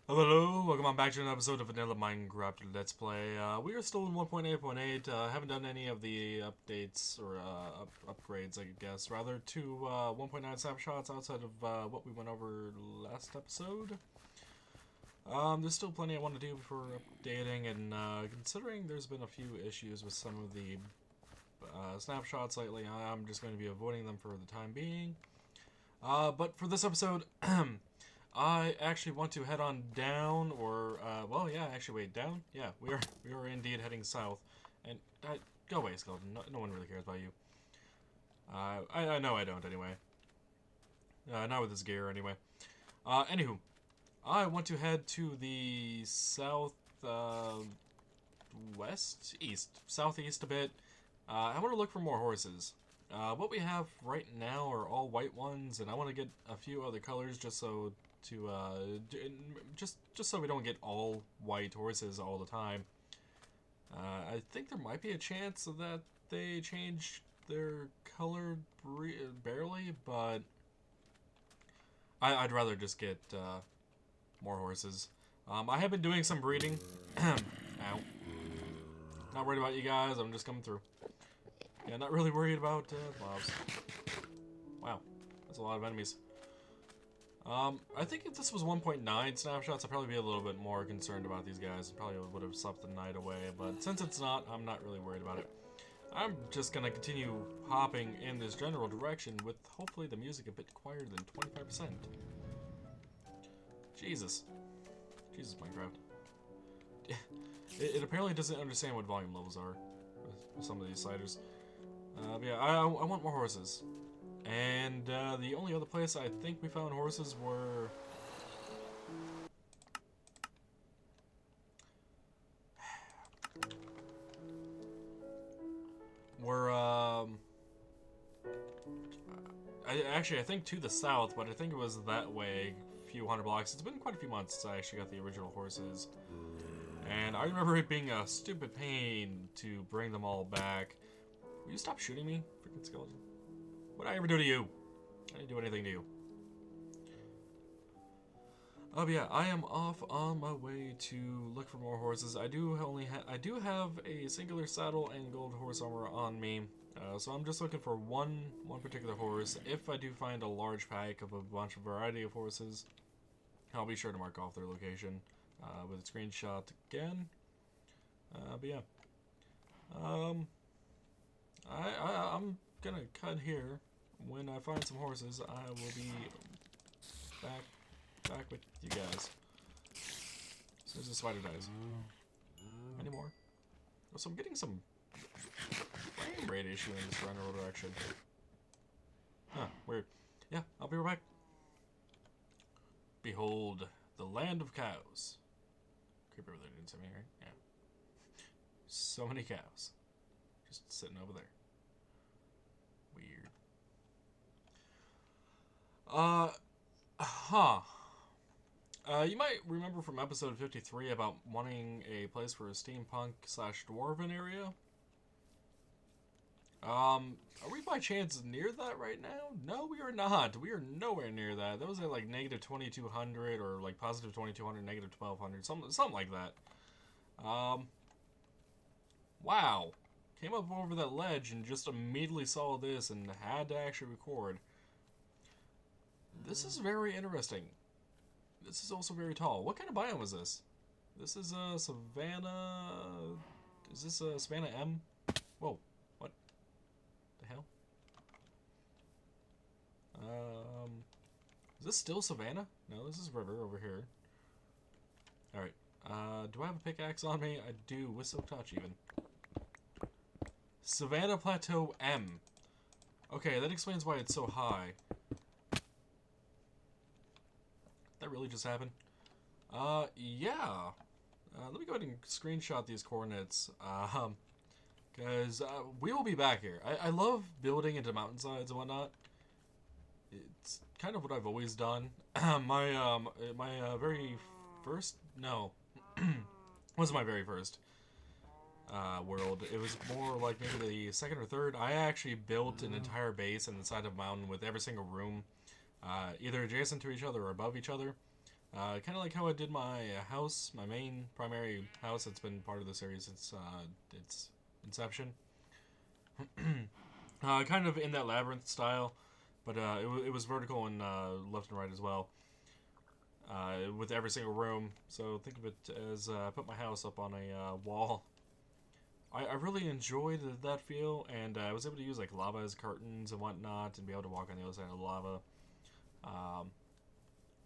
Hello, welcome on back to another episode of Vanilla Minecraft Let's Play. We are still in 1.8.8. Haven't done any of the updates or upgrades, I guess, rather to 1.9 snapshots outside of what we went over last episode. There's still plenty I want to do before updating, and considering there's been a few issues with some of the snapshots lately, I'm just going to be avoiding them for the time being. But for this episode, I actually want to head on down, or well, yeah, actually, wait, down. Yeah, we are indeed heading south, and go away, skeleton. No one really cares about you. I know I don't anyway. Not with this gear anyway. Anywho, I want to head to the south, west, east, southeast a bit. I want to look for more horses. What we have right now are all white ones, and I want to get a few other colors just so to just so we don't get all white horses all the time. I think there might be a chance that they change their color barely, but I'd rather just get more horses. I have been doing some breeding. Ow. Not worried about you guys. I'm just coming through. Yeah, not really worried about mobs. Wow, that's a lot of enemies. I think if this was 1.9 snapshots, I'd probably be a little bit more concerned about these guys. Probably would have slept the night away, but since it's not, I'm not really worried about it. I'm just gonna continue hopping in this general direction with hopefully the music a bit quieter than 25%. Jesus. Jesus, Minecraft. It apparently doesn't understand what volume levels are with some of these sliders. But yeah, I want more horses. And the only other place I think we found horses were I think to the south, but I think it was that way a few hundred blocks. It's been quite a few months since I actually got the original horses. And I remember it being a stupid pain to bring them all back. Will you stop shooting me, freaking skeleton? What did I ever do to you? I didn't do anything to you. Oh yeah, I am off on my way to look for more horses. I do have a singular saddle and gold horse armor on me, so I'm just looking for one particular horse. If I do find a large pack of a bunch of variety of horses, I'll be sure to mark off their location with a screenshot again. But yeah, um, I'm gonna cut here. When I find some horses, I will be back with you guys. As soon as the spider dies. Any more? Oh, so I'm getting some frame rate issue in this general direction. Huh, weird. Yeah, I'll be right back. Behold, the land of cows. Creeper really didn't say me, right? Yeah. So many cows. Just sitting over there. Weird. Huh. You might remember from episode 53 about wanting a place for a steampunk slash dwarven area. Are we by chance near that right now? No, we are not. We are nowhere near that. That was at like negative 2200 or like positive 2200, negative 1200, something like that. Wow. Came up over that ledge and just immediately saw this and had to actually record. This is very interesting. This is also very tall. What kind of biome is this? This is a savanna. Is this a savanna M? Whoa, what the hell? Is this still savanna? No, this is river over here. Alright. Do I have a pickaxe on me? I do, with silk touch even. Savanna Plateau M. Okay, that explains why it's so high. That really just happened? Yeah. Let me go ahead and screenshot these coordinates. Because we will be back here. I love building into mountainsides and whatnot. It's kind of what I've always done. my very first, no, wasn't my very first world. It was more like maybe the second or third. I actually built an entire base in the side of a mountain with every single room either adjacent to each other or above each other. Kind of like how I did my house, my main primary house that's been part of the series since its inception. Kind of in that labyrinth style, but it was vertical and left and right as well, with every single room. So think of it as I put my house up on a wall. I really enjoyed that feel, and I was able to use like lava as curtains and whatnot, and be able to walk on the other side of the lava, um,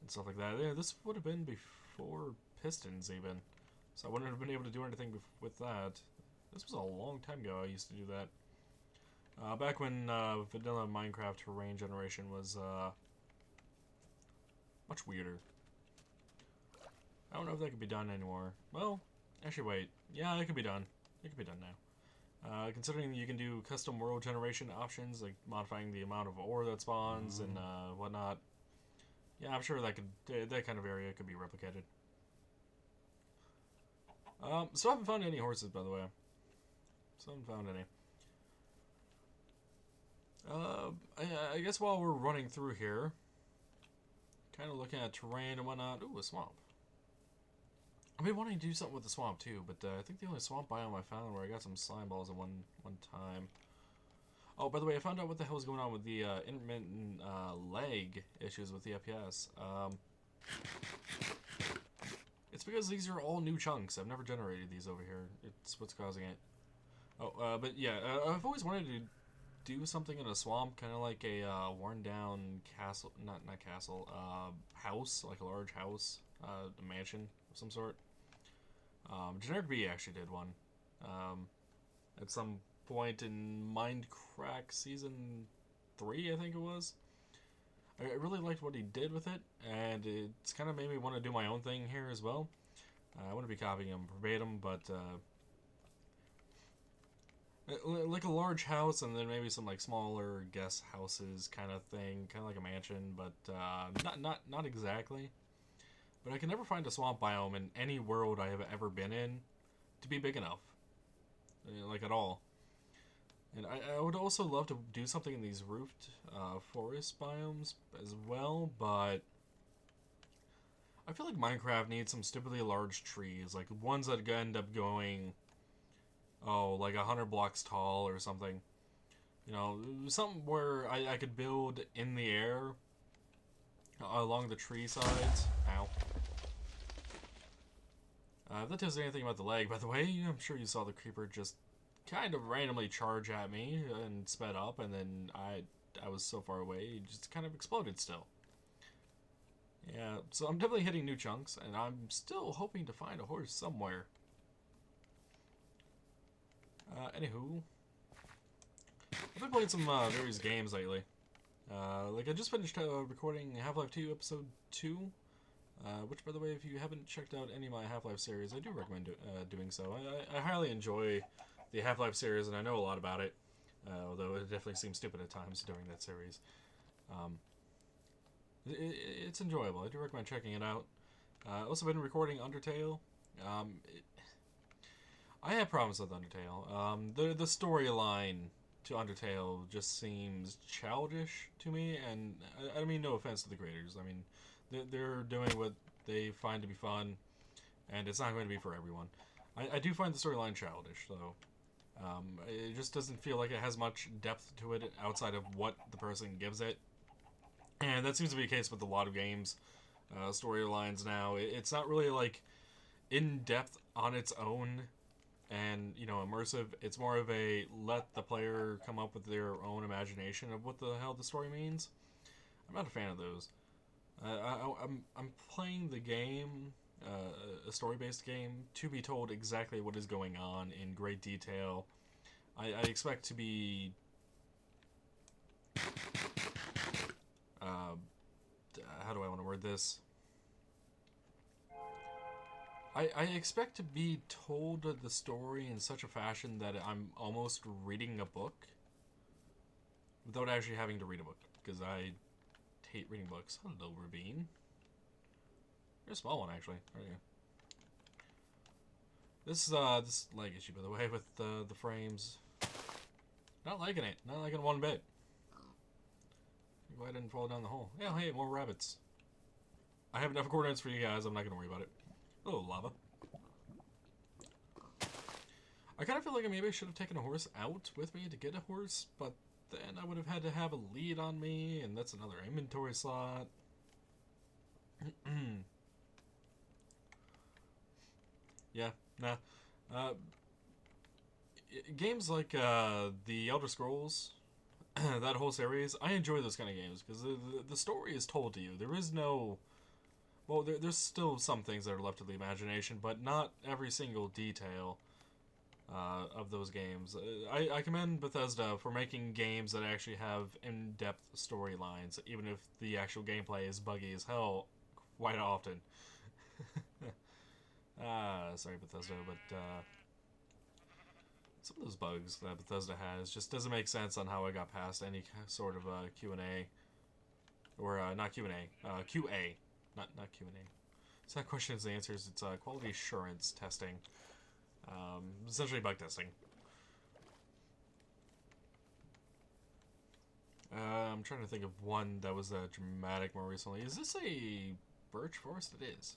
and stuff like that. Yeah, this would have been before pistons even, so I wouldn't have been able to do anything with that. This was a long time ago. I used to do that. Back when vanilla Minecraft terrain generation was much weirder. I don't know if that could be done anymore. Well, actually, wait. Yeah, it could be done. It could be done now. Considering you can do custom world generation options, like modifying the amount of ore that spawns and whatnot. Yeah, I'm sure that kind of area could be replicated. Still haven't found any horses, by the way. Still haven't found any. I guess while we're running through here, kind of looking at terrain and whatnot. Ooh, a swamp. I've been wanting to do something with the swamp too, but I think the only swamp biome I found where I got some slime balls at one time. Oh, by the way, I found out what the hell is going on with the intermittent lag issues with the FPS. It's because these are all new chunks. I've never generated these over here. It's what's causing it. Oh, but yeah, I've always wanted to do something in a swamp, kind of like a worn down castle, not castle, house, like a large house, a mansion of some sort. Generic B actually did one at some point in Minecraft Season 3, I think it was. I really liked what he did with it, and it's kind of made me want to do my own thing here as well. I wouldn't be copying him verbatim, but like a large house and then maybe some like smaller guest houses kind of thing, kind of like a mansion, but not exactly. But I can never find a swamp biome in any world I have ever been in to be big enough, like at all. And I would also love to do something in these roofed forest biomes as well, but I feel like Minecraft needs some stupidly large trees, like ones that end up going, oh, like 100 blocks tall or something. You know, something where I could build in the air along the tree sides. Ow. If that tells you anything about the lag, by the way, I'm sure you saw the creeper just kind of randomly charge at me and sped up, and then I was so far away, it just kind of exploded still. Yeah, so I'm definitely hitting new chunks, and I'm still hoping to find a horse somewhere. Anywho, I've been playing some various games lately. Like I just finished recording Half-Life 2 Episode 2. Which, by the way, if you haven't checked out any of my Half-Life series, I do recommend doing so. I highly enjoy the Half-Life series, and I know a lot about it, although it definitely seems stupid at times doing that series. It's enjoyable. I do recommend checking it out. I've also been recording Undertale. I have problems with Undertale. The storyline to Undertale just seems childish to me, and I mean no offense to the creators. I mean, they're doing what they find to be fun, and it's not going to be for everyone. I do find the storyline childish, though. It just doesn't feel like it has much depth to it outside of what the person gives it. And that seems to be the case with a lot of games, storylines now. It's not really, like, in-depth on its own and, you know, immersive. It's more of a let the player come up with their own imagination of what the hell the story means. I'm not a fan of those. I'm playing the game, a story-based game, to be told exactly what is going on in great detail. I expect to be how do I want to word this? I expect to be told the story in such a fashion that I'm almost reading a book without actually having to read a book, because I hate reading books. Hello, Ravine. You're a small one, actually. There you go. This lag issue, by the way, with the frames. Not liking it. Not liking it one bit. Go ahead and fall down the hole. Yeah, hey, more rabbits. I have enough coordinates for you guys. I'm not gonna worry about it. Oh, lava. I kind of feel like maybe I should have taken a horse out with me to get a horse, but then I would have had to have a lead on me, and that's another inventory slot. Yeah, nah. Uh, Games like the Elder Scrolls, that whole series, I enjoy those kind of games because the story is told to you. There is no... Well, there's still some things that are left to the imagination, but not every single detail of those games. I commend Bethesda for making games that actually have in-depth storylines, even if the actual gameplay is buggy as hell quite often. Sorry Bethesda, but some of those bugs that Bethesda has just doesn't make sense on how I got past any sort of Q&A. Or, not Q&A, QA. Not Q&A. It's not questions and answers, it's quality assurance testing. Essentially bug testing. I'm trying to think of one that was dramatic more recently. Is this a birch forest? It is.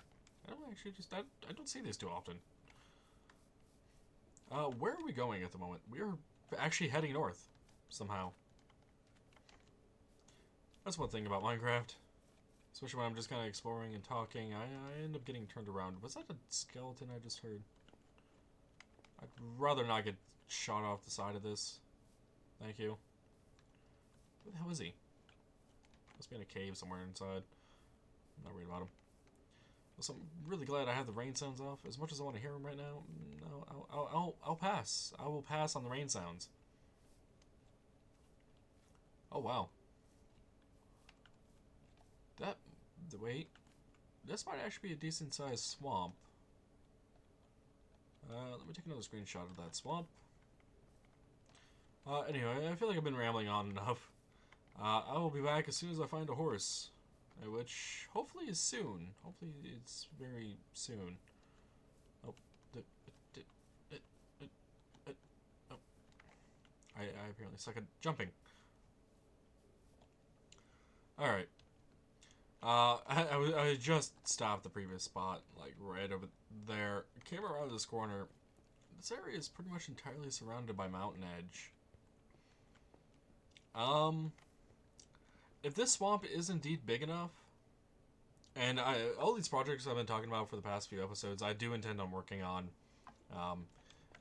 I don't actually I don't see these too often. Where are we going at the moment? We are actually heading north, somehow. That's one thing about Minecraft. Especially when I'm just kind of exploring and talking, I end up getting turned around. Was that a skeleton I just heard? I'd rather not get shot off the side of this. Thank you. Who the hell is he? Must be in a cave somewhere inside. I'm not worried about him. So I'm really glad I have the rain sounds off. As much as I want to hear them right now, no, I'll pass. I will pass on the rain sounds. Oh wow. Wait. This might actually be a decent sized swamp. Let me take another screenshot of that swamp. Anyway, I feel like I've been rambling on enough. I will be back as soon as I find a horse. Which, hopefully is soon. Hopefully it's very soon. Oh. Oh. I apparently suck at jumping. Alright. I just stopped the previous spot, like right over there. Came around this corner. This area is pretty much entirely surrounded by mountain edge. If this swamp is indeed big enough, and all these projects I've been talking about for the past few episodes, I do intend on working on.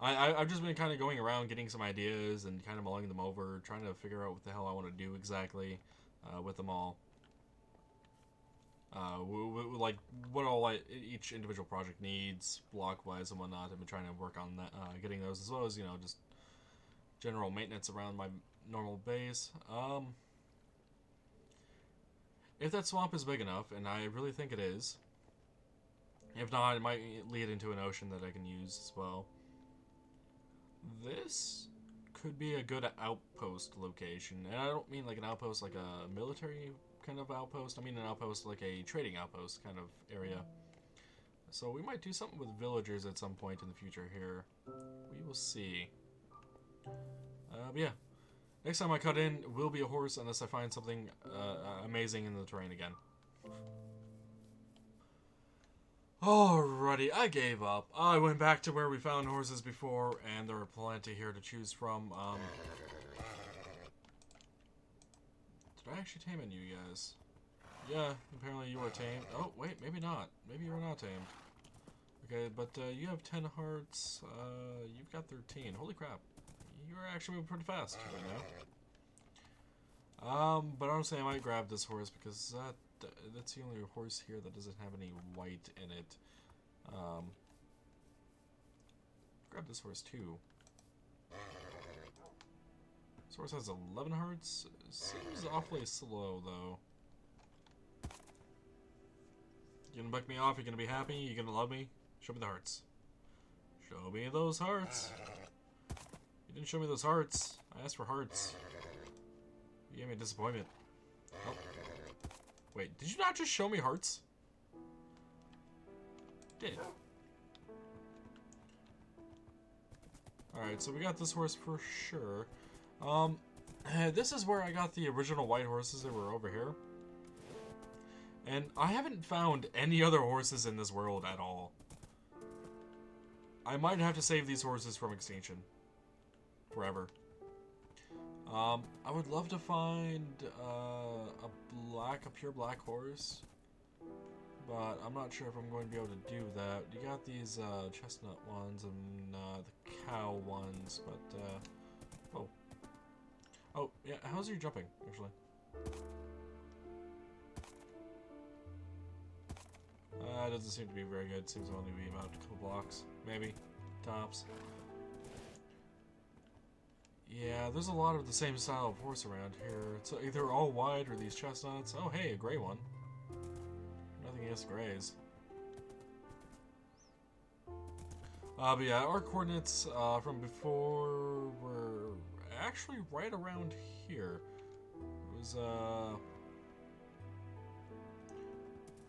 I've just been kind of going around getting some ideas and kind of mulling them over, trying to figure out what the hell I want to do exactly with them all. Like what all each individual project needs, block-wise and whatnot. I've been trying to work on that, getting those, as well as, you know, just general maintenance around my normal base. If that swamp is big enough, and I really think it is, if not, it might lead into an ocean that I can use as well. This could be a good outpost location, and I don't mean like an outpost like a military kind of outpost. I mean an outpost like a trading outpost kind of area. So we might do something with villagers at some point in the future here. We will see. But yeah, next time I cut in will be a horse unless I find something amazing in the terrain again. Alrighty, I gave up. I went back to where we found horses before, and there are plenty here to choose from. Did I actually tame any of you guys? Yeah, apparently you were tamed. Oh, wait, maybe not. Maybe you were not tamed. Okay, but you have 10 hearts. You've got 13. Holy crap. You're actually moving pretty fast right now. But honestly, I might grab this horse because that's the only horse here that doesn't have any white in it. Grab this horse too. This horse has 11 hearts. Seems awfully slow though. You gonna buck me off? You gonna be happy? You gonna love me? Show me the hearts. Show me those hearts. You didn't show me those hearts. I asked for hearts. You gave me a disappointment. Oh. Wait, did you not just show me hearts? Did. Alright, so we got this horse for sure. This is where I got the original white horses that were over here. And I haven't found any other horses in this world at all. I might have to save these horses from extinction. Forever. I would love to find a pure black horse. But I'm not sure if I'm going to be able to do that. You got these chestnut ones and the cow ones, but oh. Oh, yeah, how's your jumping, actually? It doesn't seem to be very good. Seems to only be about a couple blocks. Maybe. Tops. Yeah, there's a lot of the same style of horse around here. It's either all white or these chestnuts. Oh, hey, a gray one. Nothing against grays. But yeah, our coordinates from before were actually right around here. It was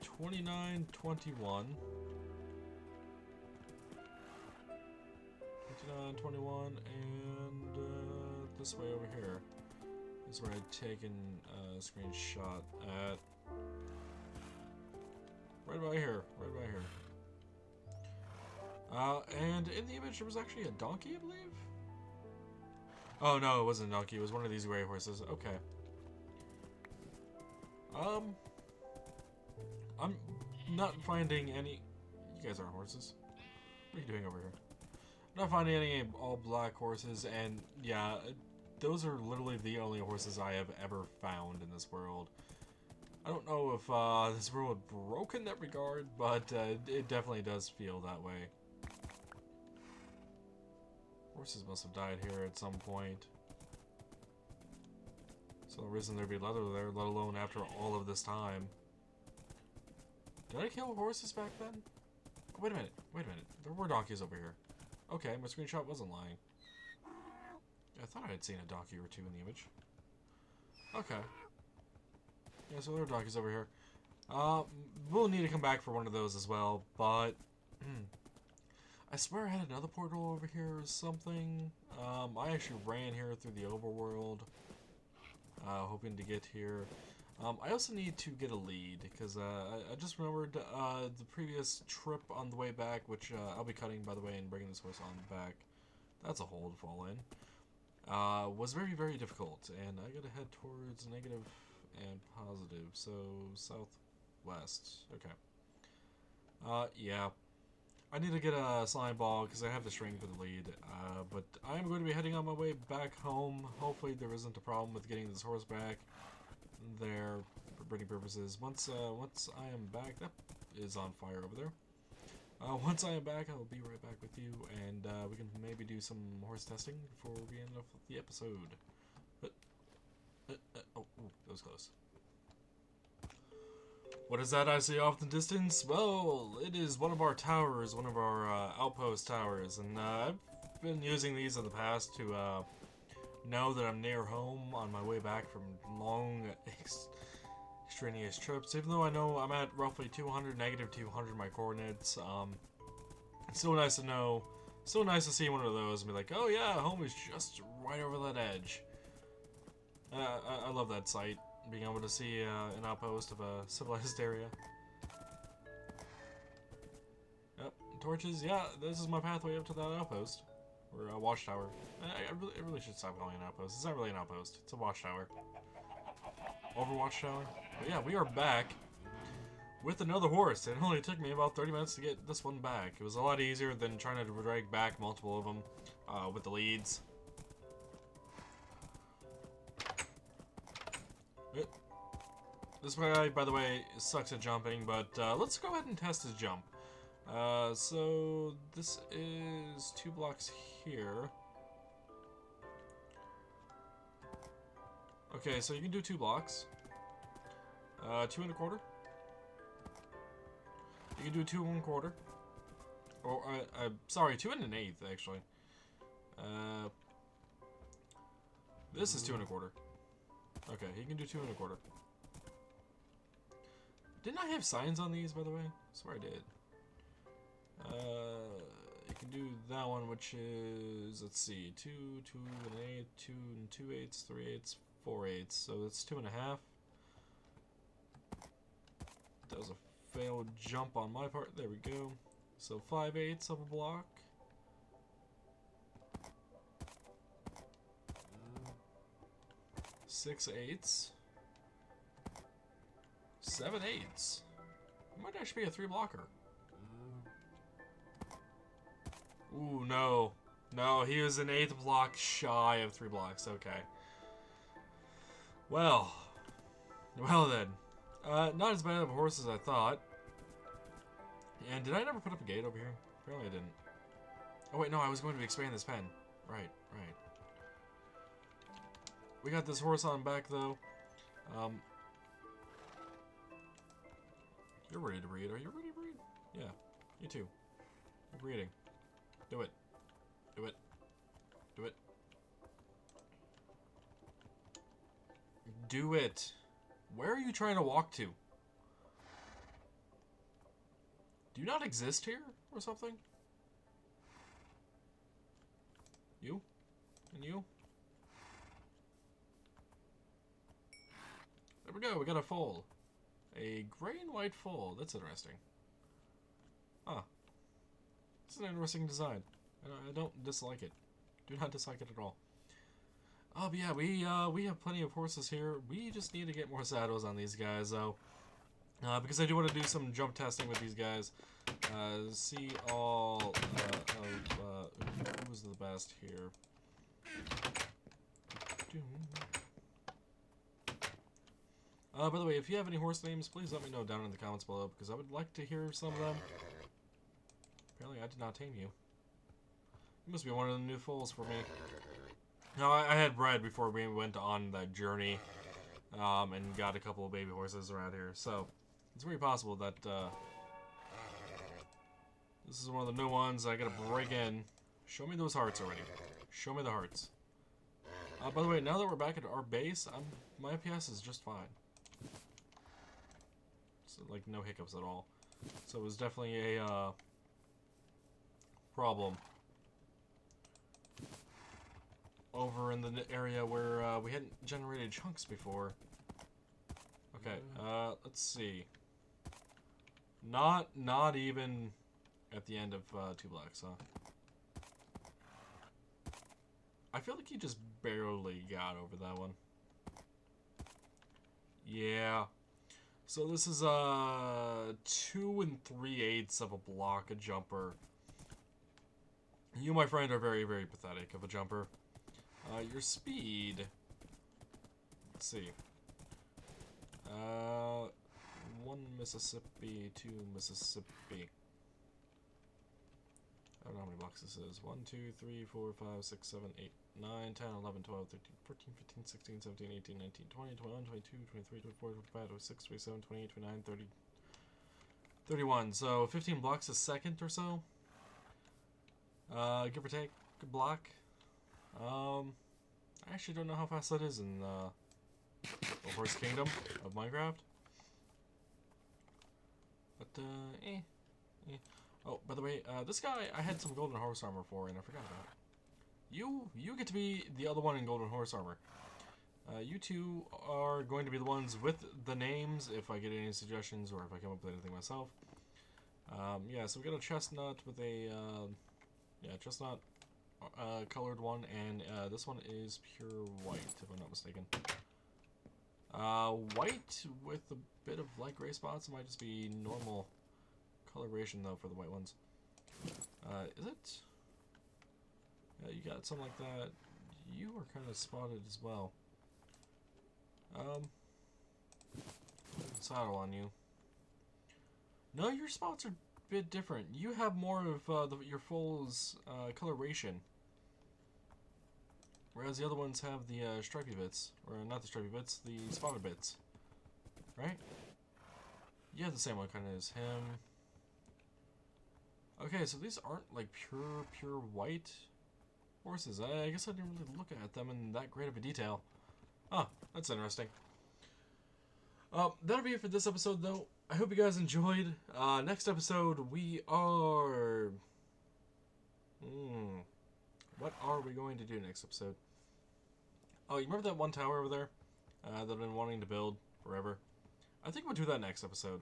29, 21. 29, 21, and this way over here is where I'd taken a screenshot at. Right about here, right about here. And in the image there was actually a donkey, I believe? Oh no, it wasn't a donkey, it was one of these gray horses. Okay. I'm not finding any... You guys aren't horses. What are you doing over here? I'm not finding any all black horses, and yeah, those are literally the only horses I have ever found in this world. I don't know if this world broke in that regard, but it definitely does feel that way. Horses must have died here at some point. So the reason there'd be leather there, let alone after all of this time. Did I kill horses back then? Oh, wait a minute, wait a minute. There were donkeys over here. Okay, my screenshot wasn't lying. I thought I had seen a donkey or two in the image. Okay. Yeah, so there are donkeys over here. We'll need to come back for one of those as well, but... I swear I had another portal over here or something. I actually ran here through the overworld. Hoping to get here. I also need to get a lead, because I just remembered the previous trip on the way back, which I'll be cutting, by the way, and bringing this horse on back. That's a hole to fall in. Was very, very difficult, and I gotta head towards negative and positive, so southwest. Okay. Yeah. I need to get a slime ball, because I have the string for the lead, but I am going to be heading on my way back home. Hopefully there isn't a problem with getting this horse back there for breeding purposes. Once I am back, that is on fire over there. Once I am back, I will be right back with you, and we can maybe do some horse testing before we end off with the episode. But, oh, that was close. What is that I see off in the distance? Well, it is one of our towers, one of our outpost towers, and I've been using these in the past to know that I'm near home on my way back from long, extraneous trips. Even though I know I'm at roughly 200, negative 200 my coordinates, it's still nice to know, still nice to see one of those and be like, oh yeah, home is just right over that edge. I love that sight. Being able to see an outpost of a civilized area. Yep, torches. Yeah, this is my pathway up to that outpost, or a watchtower. I really should stop calling it an outpost. It's not really an outpost. It's a watchtower. Overwatch tower. But yeah, we are back with another horse. It only took me about 30 minutes to get this one back. It was a lot easier than trying to drag back multiple of them with the leads. This guy, by the way, sucks at jumping, but let's go ahead and test his jump. So this is 2 blocks here. Okay, so you can do 2 blocks. 2 1/4. You can do 2 1/4. Or, sorry, 2 1/8, actually. This is 2 1/4. Okay, he can do 2 1/4. Didn't I have signs on these, by the way? I swear I did. You can do that one, which is, let's see, 2, 2 1/8, 2 2/8, 3/8, 4/8. So that's 2 1/2. That was a failed jump on my part. There we go. So 5/8 of a block. 6/8. 7/8. It might actually be a 3-blocker. Ooh, no. No, he was an 8th block shy of 3 blocks. Okay. Well then. Not as bad of a horse as I thought. And did I never put up a gate over here? Apparently I didn't. Oh wait, no, I was going to expand this pen. Right. We got this horse on back though. You're ready to breed. Are you ready to breed? Yeah, you too. You're breeding. Do it. Do it. Do it. Do it. Where are you trying to walk to? Do you not exist here or something? You? And you? There we go, we got a foal. A gray and white foal. That's interesting. Huh. It's an interesting design. I don't dislike it. Do not dislike it at all. Oh, but yeah, we have plenty of horses here. We just need to get more saddles on these guys, though. Because I do want to do some jump testing with these guys. See all of who's the best here. By the way, if you have any horse names, please let me know down in the comments below, because I would like to hear some of them. Apparently I did not tame you. You must be one of the new foals for me. No, I had bred before we went on that journey, and got a couple of baby horses around here, so it's very possible that this is one of the new ones. I gotta break in. Show me those hearts already. Show me the hearts. By the way, now that we're back at our base, my FPS is just fine. So, like, no hiccups at all. So it was definitely a problem over in the area where we hadn't generated chunks before. Okay, let's see. Not even at the end of 2 blocks, huh? I feel like you just barely got over that one. Yeah. So this is 2 3/8 of a block, a jumper. You, my friend, are very, very pathetic of a jumper. Your speed. Let's see. 1 Mississippi, 2 Mississippi. I don't know how many blocks this is. 1, 2, 3, 4, 5, 6, 7, 8, 9, 10, 11, 12, 13, 14, 15, 16, 17, 18, 19, 20, 21, 22, 23, 24, 25, 26, 27, 28, 29, 30, 31. So 15 blocks a second or so. Give or take. Good block. I actually don't know how fast that is in the Horse Kingdom of Minecraft. But, Oh, by the way, this guy I had some golden horse armor for, and I forgot about it. You get to be the other one in golden horse armor. You two are going to be the ones with the names, if I get any suggestions or if I come up with anything myself. Yeah, so we got a chestnut with a, chestnut colored one, and this one is pure white, if I'm not mistaken. White with a bit of light gray spots. It might just be normal coloration though for the white ones. Is it? Yeah, you got something like that. You are kind of spotted as well. Saddle on you. No, your spots are a bit different. You have more of your foal's coloration, whereas the other ones have the stripy bits, or not the stripy bits, the spotted bits. Right? You have the same one kind of as him. Okay, so these aren't like pure white horses. I guess I didn't really look at them in that great of a detail. Oh, that's interesting. That'll be it for this episode, though. I hope you guys enjoyed. Next episode, we are... What are we going to do next episode? Oh, you remember that one tower over there? That I've been wanting to build forever? I think we'll do that next episode.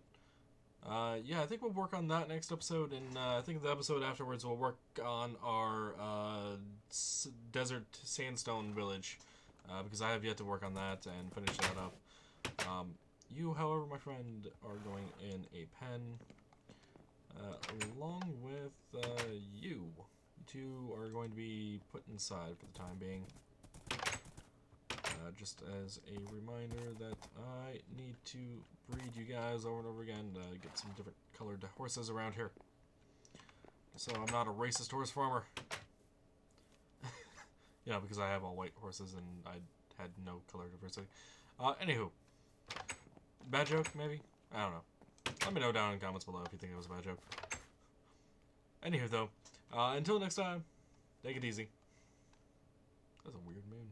Yeah, I think we'll work on that next episode, and I think the episode afterwards we'll work on our desert sandstone village, because I have yet to work on that and finish that up. You, however, my friend, are going in a pen, along with you. You two are going to be put inside for the time being. Just as a reminder that I need to breed you guys over and over again to get some different colored horses around here. So I'm not a racist horse farmer. Yeah, because I have all white horses and I had no color diversity. Anywho. Bad joke, maybe? I don't know. Let me know down in the comments below if you think it was a bad joke. Anywho, though, until next time, take it easy. That's a weird moon.